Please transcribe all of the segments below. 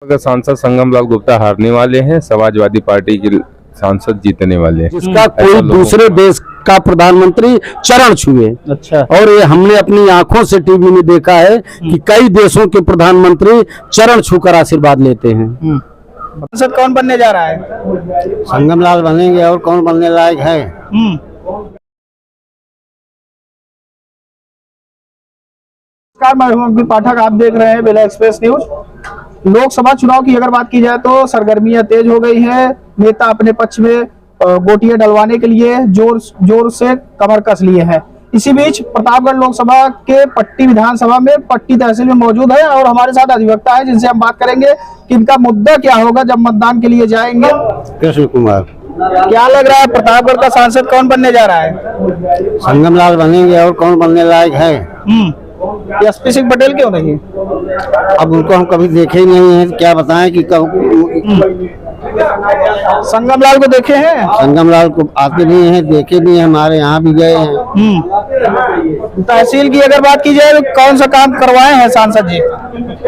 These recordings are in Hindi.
सांसद संगम लाल गुप्ता हारने वाले हैं, समाजवादी पार्टी के सांसद जीतने वाले हैं। जिसका कोई दूसरे देश का प्रधानमंत्री चरण छुए। अच्छा। और ये हमने अपनी आंखों से टीवी में देखा है कि कई देशों के प्रधानमंत्री चरण छूकर आशीर्वाद लेते हैं। सांसद कौन बनने जा रहा है? संगम लाल बनेंगे, और कौन बनने लायक है? नमस्कार, मैं हूं अंकित पाठक, आप देख रहे हैं बेला एक्सप्रेस न्यूज। लोकसभा चुनाव की अगर बात की जाए तो सरगर्मियां तेज हो गई है। नेता अपने पक्ष में गोटियां डलवाने के लिए जोर से कमर कस लिए हैं। इसी बीच प्रतापगढ़ लोकसभा के पट्टी विधानसभा में पट्टी तहसील में मौजूद है और हमारे साथ अधिवक्ता है जिनसे हम बात करेंगे कि इनका मुद्दा क्या होगा जब मतदान के लिए जाएंगे। कृष्ण कुमार। क्या लग रहा है प्रतापगढ़ का सांसद कौन बनने जा रहा है? संगम लाल बनेंगे, और कौन बनने लायक है? एसपी सिंह पटेल क्यों नहीं? अब उनको हम कभी देखे ही नहीं है, क्या बताएं कि संगम लाल को देखे हैं? संगम लाल को आते नहीं है, देखे नहीं है, हमारे यहाँ भी गए हैं। तहसील की अगर बात की जाए तो कौन सा काम करवाए हैं सांसद जी?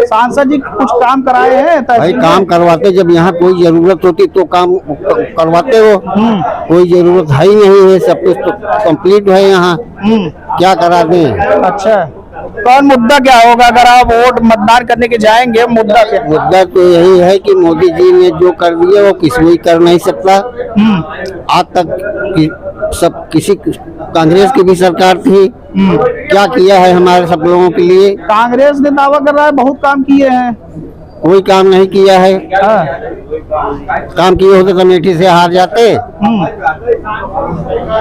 सांसद जी कुछ काम कराए हैं? भाई काम करवाते, जब यहाँ कोई जरूरत होती तो काम करवाते हो। कोई जरूरत है ही नहीं है, सब कुछ तो कंप्लीट है यहाँ, क्या करा दें? अच्छा, कौन मुद्दा क्या होगा अगर आप वोट मतदान करने के जाएंगे? मुद्दा क्या? मुद्दा तो यही है कि मोदी जी ने जो कर दिया वो किसी भी कर नहीं सकता। आज तक सब किसी कांग्रेस की भी सरकार थी, क्या किया है हमारे सब लोगों के लिए? कांग्रेस ने दावा कर रहा है बहुत काम किए हैं। कोई काम नहीं किया है। काम किए होते तो अमेठी से हार जाते,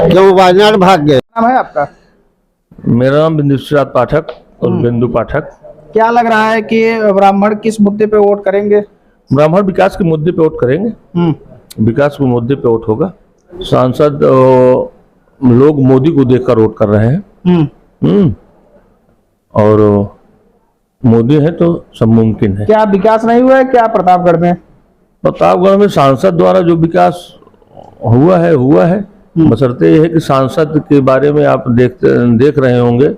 क्यों वायनाड भाग गए? नाम है आपका? मेरा नाम बिंदुश्री पाठक और बिंदु पाठक। क्या लग रहा है कि ब्राह्मण किस मुद्दे पे वोट करेंगे? ब्राह्मण विकास के मुद्दे पे वोट करेंगे। विकास के मुद्दे पे वोट होगा। सांसद लोग मोदी को देखकर वोट कर रहे हैं। और मोदी है तो सब मुमकिन है। क्या विकास नहीं हुआ है क्या प्रतापगढ़ में? प्रतापगढ़ में सांसद द्वारा जो विकास हुआ है बशर्ते यह है कि सांसद के बारे में आप देख रहे होंगे,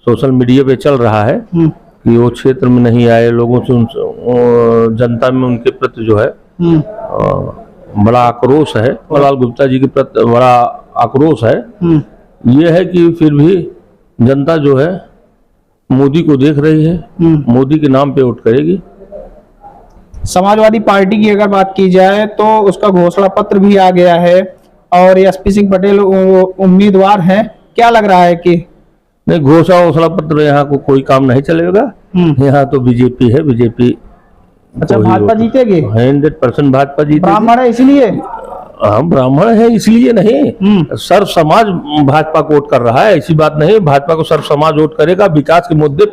सोशल मीडिया पे चल रहा है कि वो क्षेत्र में नहीं आए, लोगों से जनता में उनके प्रति जो है बड़ा आक्रोश है, लाल गुप्ता जी के प्रति बड़ा आक्रोश है। ये है कि फिर भी जनता जो है मोदी को देख रही है, मोदी के नाम पे वोट करेगी। समाजवादी पार्टी की अगर बात की जाए तो उसका घोषणा पत्र भी आ गया है और एसपी सिंह पटेल उम्मीदवार हैं। क्या लग रहा है कि नहीं, घोषणा पत्र यहाँ को कोई काम नहीं चलेगा। यहाँ तो बीजेपी है, बीजेपी। अच्छा, भाजपा जीतेगी? 100% भाजपा जीतेगी। ब्राह्मण है इसलिए? हम ब्राह्मण है इसलिए नहीं, सर्व समाज भाजपा को वोट कर रहा है, ऐसी बात नहीं। भाजपा को सर्व समाज वोट करेगा। विकास के मुद्दे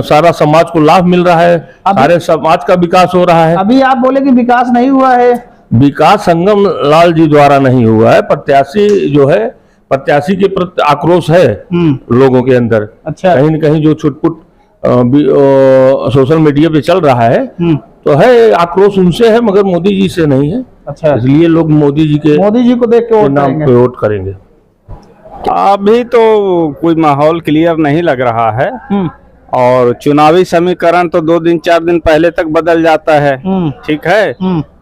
सारा समाज को लाभ मिल रहा है, सारे समाज का विकास हो रहा है। अभी आप बोले कि विकास नहीं हुआ है। विकास संगम लाल जी द्वारा नहीं हुआ है, प्रत्याशी जो है, प्रत्याशी के प्रति आक्रोश है लोगों के अंदर। अच्छा। कहीं न कहीं जो छुटपुट सोशल मीडिया पे चल रहा है तो है आक्रोश उनसे है, मगर मोदी जी से नहीं है। अच्छा, इसलिए लोग मोदी जी को देख के नाम पे वोट करेंगे। अभी तो कोई माहौल क्लियर नहीं लग रहा है और चुनावी समीकरण तो 2 दिन 4 दिन पहले तक बदल जाता है। ठीक है,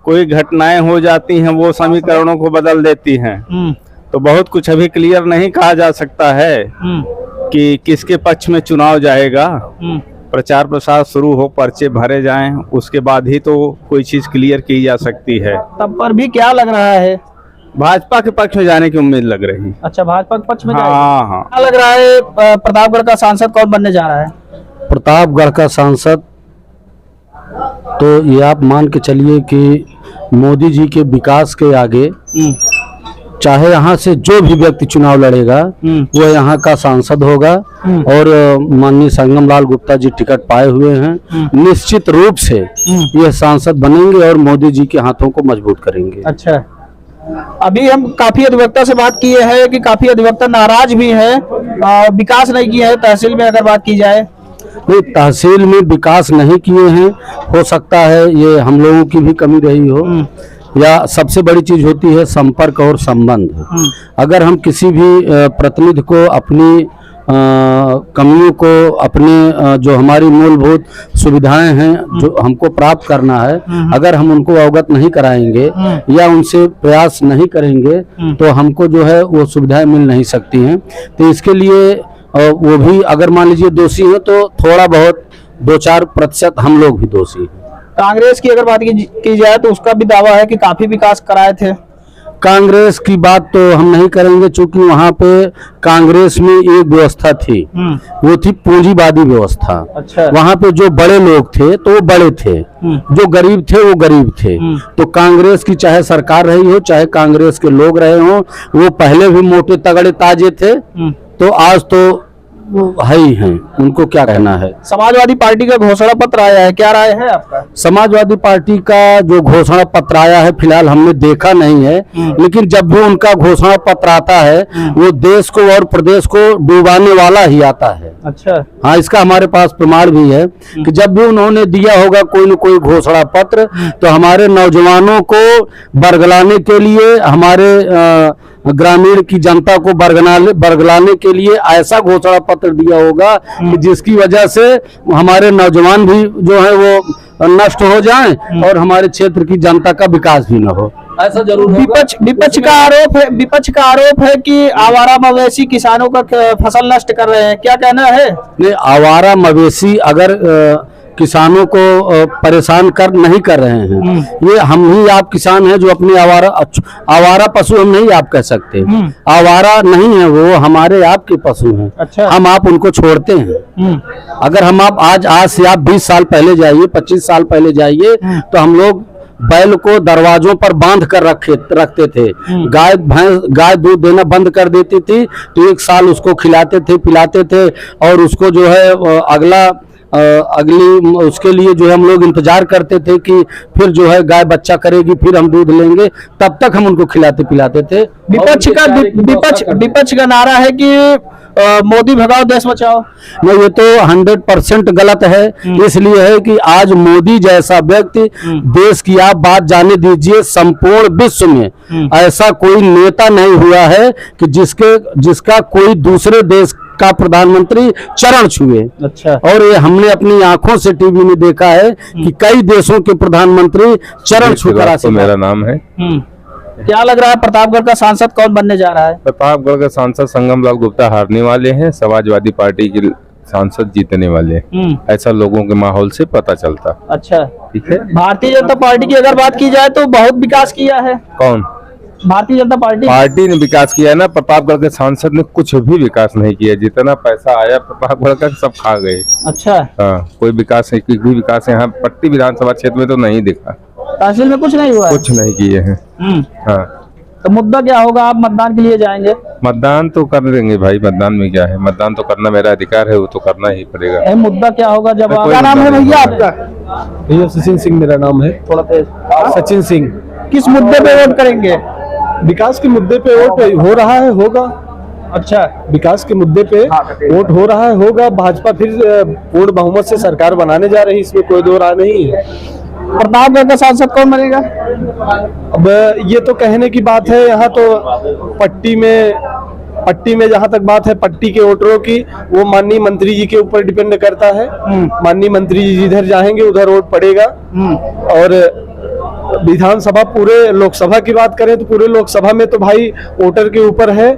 कोई घटनाएं हो जाती हैं वो समीकरणों को बदल देती हैं, तो बहुत कुछ अभी क्लियर नहीं कहा जा सकता है कि किसके पक्ष में चुनाव जाएगा। प्रचार प्रसार शुरू हो, पर्चे भरे जाएं, उसके बाद ही तो कोई चीज क्लियर की जा सकती है। तब पर भी क्या लग रहा है? भाजपा के पक्ष में जाने की उम्मीद लग रही। अच्छा, भाजपा के पक्ष में? हाँ। क्या लग रहा है प्रतापगढ़ का सांसद कौन बनने जा रहा है? प्रतापगढ़ का सांसद तो ये आप मान के चलिए कि मोदी जी के विकास के आगे चाहे यहाँ से जो भी व्यक्ति चुनाव लड़ेगा वो यहाँ का सांसद होगा। और माननीय संगम लाल गुप्ता जी टिकट पाए हुए हैं, निश्चित रूप से यह सांसद बनेंगे और मोदी जी के हाथों को मजबूत करेंगे। अच्छा, अभी हम काफी अधिवक्ता से बात किए हैं कि काफी अधिवक्ता नाराज भी है, विकास नहीं किया है तहसील में अगर बात की जाए। नहीं, तहसील में विकास नहीं किए हैं, हो सकता है ये हम लोगों की भी कमी रही हो, या सबसे बड़ी चीज होती है संपर्क और संबंध। अगर हम किसी भी प्रतिनिधि को अपनी कमियों को, अपने जो हमारी मूलभूत सुविधाएं हैं जो हमको प्राप्त करना है, अगर हम उनको अवगत नहीं कराएंगे या उनसे प्रयास नहीं करेंगे तो हमको जो है वो सुविधाएं मिल नहीं सकती हैं। तो इसके लिए वो भी अगर मान लीजिए दोषी हैं तो थोड़ा बहुत 2-4% हम लोग भी दोषी हैं। कांग्रेस की अगर बात की जाए तो उसका भी दावा है कि काफी विकास कराए थे। कांग्रेस की बात तो हम नहीं करेंगे, चूंकि वहाँ पे कांग्रेस में एक व्यवस्था थी, वो थी पूंजीवादी व्यवस्था। अच्छा। वहाँ पे जो बड़े लोग थे तो वो बड़े थे, जो गरीब थे वो गरीब थे। तो कांग्रेस की चाहे सरकार रही हो, चाहे कांग्रेस के लोग रहे हो, वो पहले भी मोटे तगड़े ताजे थे, तो आज तो वो है ही हैं, उनको क्या कहना है। समाजवादी पार्टी का घोषणा पत्र आया है, क्या राय है आपका? समाजवादी पार्टी का जो घोषणा पत्र आया है फिलहाल हमने देखा नहीं है, लेकिन जब भी उनका घोषणा पत्र आता है वो देश को और प्रदेश को डुबाने वाला ही आता है। अच्छा। हाँ, इसका हमारे पास प्रमाण भी है कि जब भी उन्होंने दिया होगा कोई न कोई घोषणा पत्र, तो हमारे नौजवानों को बरगलाने के लिए, हमारे ग्रामीण की जनता को बरगलाने के लिए ऐसा घोषणा पत्र दिया होगा कि जिसकी वजह से हमारे नौजवान भी जो है वो नष्ट हो जाएं और हमारे क्षेत्र की जनता का विकास भी न हो। ऐसा जरूर विपक्ष का आरोप है कि आवारा मवेशी किसानों का फसल नष्ट कर रहे हैं, क्या कहना है? नहीं, आवारा मवेशी अगर किसानों को परेशान नहीं कर रहे हैं, ये हम ही आप किसान हैं जो अपने आवारा पशु हम नहीं आप कह सकते, आवारा नहीं है वो, हमारे आपके पशु हैं। अच्छा। हम आप उनको छोड़ते हैं। अगर हम आप आज से आप 20 साल पहले जाइए, 25 साल पहले जाइए, तो हम लोग बैल को दरवाजों पर बांध कर रखते थे। गाय दूध देना बंद कर देती थी तो 1 साल उसको खिलाते थे, पिलाते थे, और उसको जो है अगली उसके लिए जो है हम लोग इंतजार करते थे कि फिर जो है गाय बच्चा करेगी, फिर हम दूध लेंगे, तब तक हम उनको खिलाते पिलाते थे। विपक्ष का नारा है कि मोदी भगाओ देश बचाओ। नहीं, ये तो 100% गलत है। इसलिए है कि आज मोदी जैसा व्यक्ति, देश की आप बात जाने दीजिए, संपूर्ण विश्व में ऐसा कोई नेता नहीं हुआ है कि जिसका कोई दूसरे देश का प्रधानमंत्री चरण छुए। अच्छा। और ये हमने अपनी आंखों से टीवी में देखा है कि कई देशों के प्रधानमंत्री चरण छूकर। तो मेरा नाम है। क्या लग रहा है प्रतापगढ़ का सांसद कौन बनने जा रहा है? प्रतापगढ़ का सांसद संगम लाल गुप्ता हारने वाले हैं, समाजवादी पार्टी के सांसद जीतने वाले हैं, ऐसा लोगों के माहौल से पता चलता। अच्छा, ठीक है। भारतीय जनता पार्टी की अगर बात की जाए तो बहुत विकास किया है। कौन? भारतीय जनता पार्टी ने विकास किया है ना, प्रतापगढ़ के सांसद ने कुछ भी विकास नहीं किया। जितना पैसा आया प्रतापगढ़ का सब खा गए। अच्छा। हाँ, कोई विकास नहीं, कोई विकास यहाँ पट्टी विधानसभा क्षेत्र में तो नहीं दिखा। तहसील में कुछ नहीं हुआ? कुछ नहीं किए हैं। हाँ। तो मुद्दा क्या होगा? आप मतदान के लिए जाएंगे? मतदान तो कर देंगे भाई, मतदान में क्या है, मतदान तो करना मेरा अधिकार है, वो तो करना ही पड़ेगा। मुद्दा क्या होगा जब क्या नाम है भैया आपका? भैया सचिन सिंह मेरा नाम है। थोड़ा तेज। सचिन सिंह। किस मुद्दे पे वोट करेंगे? विकास के मुद्दे पे वोट हो रहा है, होगा। अच्छा। विकास के मुद्दे पे वोट हो रहा है, होगा। भाजपा फिर पूर्ण बहुमत से सरकार बनाने जा रही है, इसमें कोई दो राय नहीं है। प्रतापगढ़ का सांसद कौन बनेगा? अब ये तो कहने की बात है। यहाँ तो पट्टी में जहाँ तक बात है पट्टी के वोटरों की, वो माननीय मंत्री जी के ऊपर डिपेंड करता है। माननीय मंत्री जी जिधर जाएंगे उधर वोट पड़ेगा। और विधानसभा, पूरे लोकसभा की बात करें तो पूरे लोकसभा में तो भाई वोटर के ऊपर है।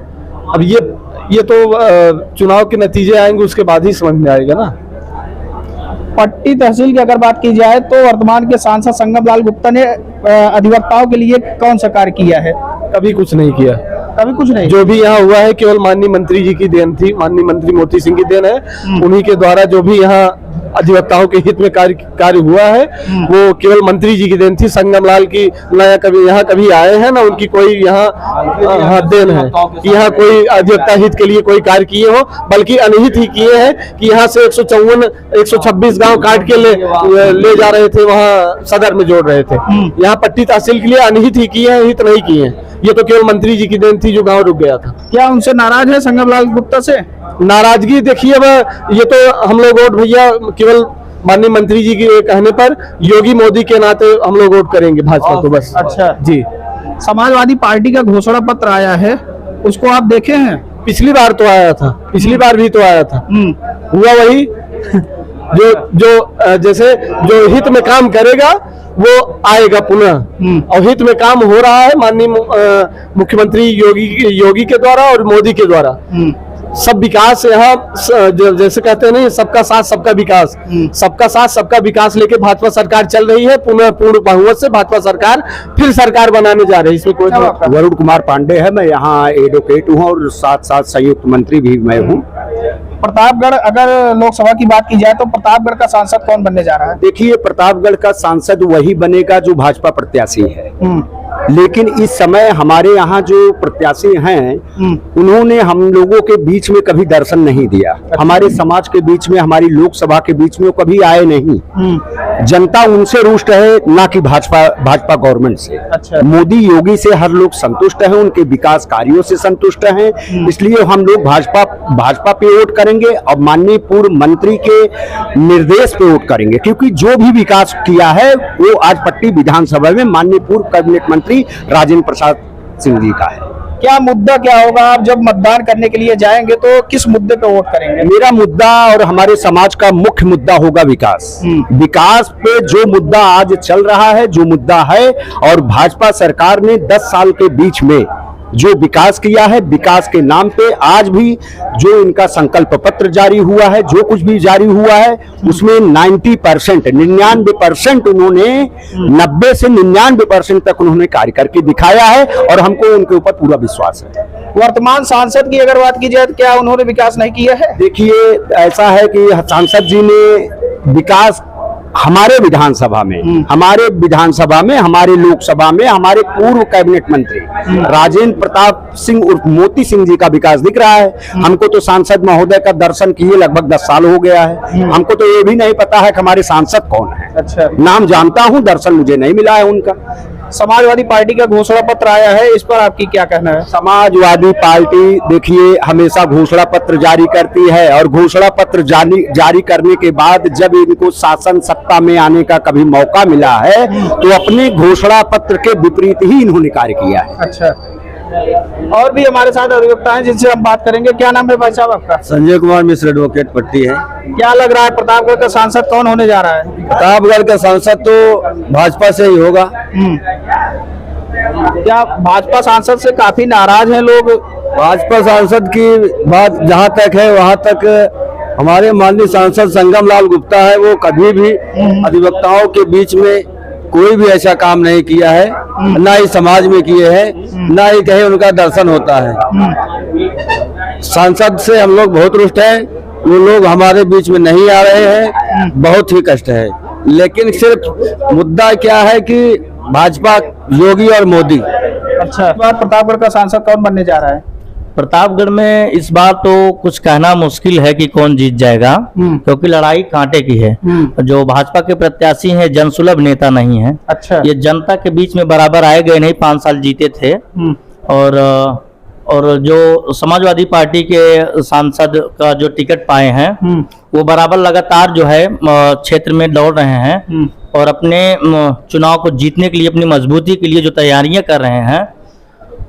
अब ये तो चुनाव के नतीजे आएंगे उसके बाद ही समझ में आएगा ना। पट्टी तहसील की अगर बात की जाए तो वर्तमान के सांसद संगम लाल गुप्ता ने अधिवक्ताओं के लिए कौन सा कार्य किया है? कभी कुछ नहीं किया। कभी कुछ नहीं। जो भी यहाँ हुआ है केवल माननीय मंत्री जी की देन थी, माननीय मंत्री मोती सिंह की देन है। उन्हीं के द्वारा जो भी यहाँ अधिवक्ताओं के हित में कार्य हुआ है वो केवल मंत्री जी की देन थी। संगम लाल की ना कभी यहाँ कभी आए हैं ना उनकी कोई यहाँ देन है कि यहाँ कोई अधिवक्ता हित के लिए कोई कार्य किए हो, बल्कि अनहित ही किए हैं कि यहाँ से 126 गांव काट के ले जा रहे थे, वहाँ सदर में जोड़ रहे थे। यहाँ पट्टी तहसील के लिए अनहित ही किए हैं, हित नहीं किए हैं। ये तो केवल मंत्री जी की देन थी जो गांव रुक गया था। क्या उनसे नाराज है संगम लाल गुप्ता से? नाराजगी देखिए, अब ये तो हम लोग वोट भैया केवल माननीय मंत्री जी के कहने पर योगी मोदी के नाते हम लोग वोट करेंगे भाजपा को, बस। अच्छा जी। समाजवादी पार्टी का घोषणा पत्र आया है, उसको आप देखे हैं? पिछली बार तो आया था, पिछली बार भी तो आया था, हुआ वही जो जैसे जो हित में काम करेगा वो आएगा पुनः, और हित में काम हो रहा है माननीय मुख्यमंत्री योगी के द्वारा और मोदी के द्वारा। सब विकास यहाँ जैसे कहते हैं नहीं, सबका साथ सबका विकास, सबका साथ सबका विकास लेके भाजपा सरकार चल रही है। पुनः पूर्ण बहुमत से भाजपा सरकार फिर सरकार बनाने जा रही है, इसमें कोई वरुण कुमार पांडे है, मैं यहाँ एडवोकेट हूँ और साथ साथ संयुक्त मंत्री भी मैं हूँ। प्रतापगढ़, अगर लोकसभा की बात की जाए तो प्रतापगढ़ का सांसद कौन बनने जा रहा है? देखिए, प्रतापगढ़ का सांसद वही बनेगा जो भाजपा प्रत्याशी है, लेकिन इस समय हमारे यहाँ जो प्रत्याशी हैं उन्होंने हम लोगों के बीच में कभी दर्शन नहीं दिया। हमारे समाज के बीच में, हमारी लोकसभा के बीच में वो कभी आए नहीं। जनता उनसे रुष्ट है, ना कि भाजपा गवर्नमेंट से। अच्छा। मोदी योगी से हर लोग संतुष्ट हैं, उनके विकास कार्यों से संतुष्ट हैं, इसलिए हम लोग भाजपा पे वोट करेंगे और माननीय पूर्व मंत्री के निर्देश पे वोट करेंगे, क्योंकि जो भी विकास किया है वो आज पट्टी विधानसभा में माननीय पूर्व कैबिनेट मंत्री राजेंद्र प्रसाद सिंह जी का है। क्या मुद्दा क्या होगा? आप जब मतदान करने के लिए जाएंगे तो किस मुद्दे पे वोट करेंगे? मेरा मुद्दा और हमारे समाज का मुख्य मुद्दा होगा विकास। विकास पे जो मुद्दा आज चल रहा है, जो मुद्दा है, और भाजपा सरकार ने 10 साल के बीच में जो विकास किया है, विकास के नाम पे आज भी जो इनका संकल्प पत्र जारी हुआ है, जो कुछ भी जारी हुआ है, उसमें 90%, 99% उन्होंने 90 से 99% तक उन्होंने कार्य करके दिखाया है और हमको उनके ऊपर पूरा विश्वास है। वर्तमान सांसद की अगर बात की जाए तो क्या उन्होंने विकास नहीं किया है? देखिए, ऐसा है कि सांसद जी ने विकास हमारे विधानसभा में, हमारे लोकसभा में हमारे पूर्व कैबिनेट मंत्री राजेंद्र प्रताप सिंह उर्फ मोती सिंह जी का विकास दिख रहा है। हमको तो सांसद महोदय का दर्शन किए लगभग 10 साल हो गया है। हमको तो ये भी नहीं पता है कि हमारे सांसद कौन है। अच्छा। नाम जानता हूँ, दर्शन मुझे नहीं मिला है उनका। समाजवादी पार्टी का घोषणा पत्र आया है, इस पर आपकी क्या कहना है? समाजवादी पार्टी देखिए हमेशा घोषणा पत्र जारी करती है, और घोषणा पत्र जारी करने के बाद जब इनको शासन सत्ता में आने का कभी मौका मिला है तो अपने घोषणा पत्र के विपरीत ही इन्होंने कार्य किया है। अच्छा। और भी हमारे साथ अधिवक्ता हैं जिनसे हम बात करेंगे। क्या नाम है भाई साहब आपका? संजय कुमार मिश्र, एडवोकेट पट्टी है। क्या लग रहा है प्रतापगढ़ का सांसद कौन होने जा रहा है? प्रतापगढ़ का सांसद तो भाजपा से ही होगा। क्या भाजपा सांसद से काफी नाराज हैं लोग? भाजपा सांसद की बात जहां तक है वहां तक हमारे माननीय सांसद संगम लाल गुप्ता है, वो कभी भी अधिवक्ताओं के बीच में कोई भी ऐसा काम नहीं किया है, ना ही समाज में किए हैं, ना ही कहीं उनका दर्शन होता है। सांसद से हम लोग बहुत रुष्ट हैं, वो लोग हमारे बीच में नहीं आ रहे हैं, बहुत ही कष्ट है। लेकिन सिर्फ मुद्दा क्या है कि भाजपा, योगी और मोदी। अच्छा। इस बार प्रतापगढ़ का सांसद कौन बनने जा रहा है? प्रतापगढ़ में इस बार तो कुछ कहना मुश्किल है कि कौन जीत जाएगा, क्योंकि लड़ाई कांटे की है। जो भाजपा के प्रत्याशी हैं जनसुलभ नेता नहीं है। अच्छा। ये जनता के बीच में बराबर आए गए नहीं, 5 साल जीते थे। और जो समाजवादी पार्टी के सांसद का जो टिकट पाए हैं वो बराबर लगातार जो है क्षेत्र में दौड़ रहे हैं और अपने चुनाव को जीतने के लिए, अपनी मजबूती के लिए जो तैयारियां कर रहे हैं,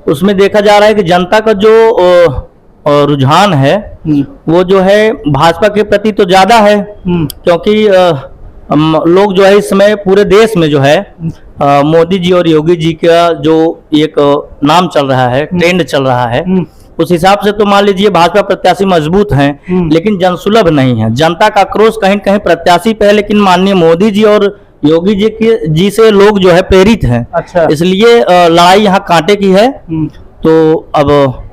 उसमें देखा जा रहा है कि जनता का जो रुझान है वो जो है भाजपा के प्रति तो ज्यादा है, क्योंकि लोग जो है इस समय पूरे देश में जो है मोदी जी और योगी जी का जो एक नाम चल रहा है, ट्रेंड चल रहा है, उस हिसाब से तो मान लीजिए भाजपा प्रत्याशी मजबूत हैं, लेकिन जनसुलभ नहीं है। जनता का आक्रोश कहीं कहीं प्रत्याशी पे है, लेकिन माननीय मोदी जी और योगी जी से लोग जो है प्रेरित हैं। अच्छा। इसलिए लड़ाई यहाँ कांटे की है। तो अब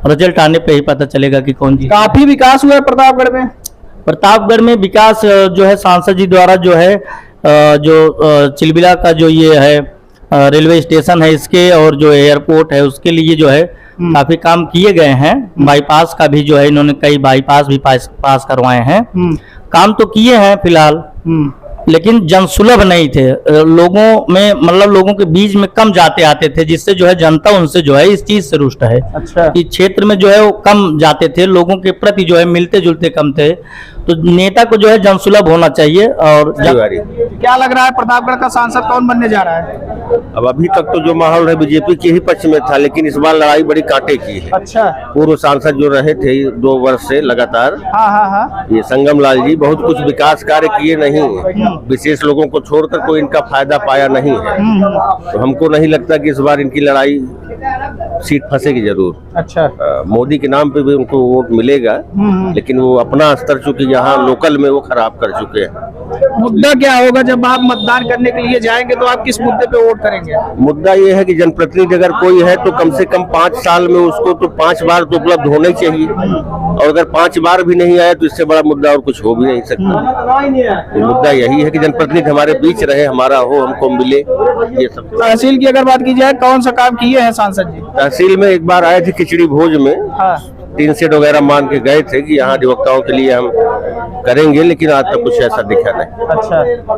रिजल्ट आने पे ही पता चलेगा कि कौन जी। काफी विकास हुआ है प्रतापगढ़ में। प्रतापगढ़ में विकास जो है सांसद जी द्वारा जो है जो चिलबिला का जो ये है रेलवे स्टेशन है इसके, और जो एयरपोर्ट है उसके लिए जो है काफी काम किए गए हैं। बाईपास का भी जो है इन्होंने कई बाईपास भी पास करवाए हैं। काम तो किए हैं फिलहाल, लेकिन जनसुलभ नहीं थे। लोगों में मतलब लोगों के बीच में कम जाते आते थे, जिससे जो है जनता उनसे जो है इस चीज से रुष्ट है। अच्छा। कि क्षेत्र में जो है वो कम जाते थे, लोगों के प्रति जो है मिलते जुलते कम थे। तो नेता को जो है जनसुलभ होना चाहिए। और क्या लग रहा है प्रतापगढ़ का सांसद कौन बनने जा रहा है? अब अभी तक तो जो माहौल है बीजेपी के ही पक्ष में था, लेकिन इस बार लड़ाई बड़ी कांटे की है। अच्छा। पूर्व सांसद जो रहे थे 2 वर्ष से लगातार, हाँ हाँ हाँ। ये संगम लाल जी बहुत कुछ विकास कार्य किए नहीं, विशेष लोगों को छोड़कर कोई इनका फायदा पाया नहीं है। तो हमको नहीं लगता कि इस बार इनकी लड़ाई सीट फंसेगी जरूर। अच्छा। मोदी के नाम पे भी उनको वोट मिलेगा, लेकिन वो अपना स्तर चूंकि यहाँ लोकल में वो खराब कर चुके हैं। मुद्दा क्या होगा जब आप मतदान करने के लिए जाएंगे, तो आप किस मुद्दे पे वोट करेंगे? मुद्दा ये है कि जनप्रतिनिधि अगर कोई है तो कम से कम 5 साल में उसको तो 5 बार तो उपलब्ध होना ही चाहिए, और अगर 5 बार भी नहीं आया तो इससे बड़ा मुद्दा और कुछ हो भी नहीं सकता। मुद्दा यही है कि जनप्रतिनिधि हमारे बीच रहे, हमारा हो, हमको मिले, ये सब। तहसील की अगर बात की जाए, कौन सा काम किए हैं सांसद जी? तहसील में एक बार आए थे खिचड़ी भोज में, हाँ। 3 सेट वगैरह मान के गए थे कि यहाँ अधिवक्ताओं के लिए हम करेंगे, लेकिन आज तक कुछ ऐसा दिखा नहीं। अच्छा।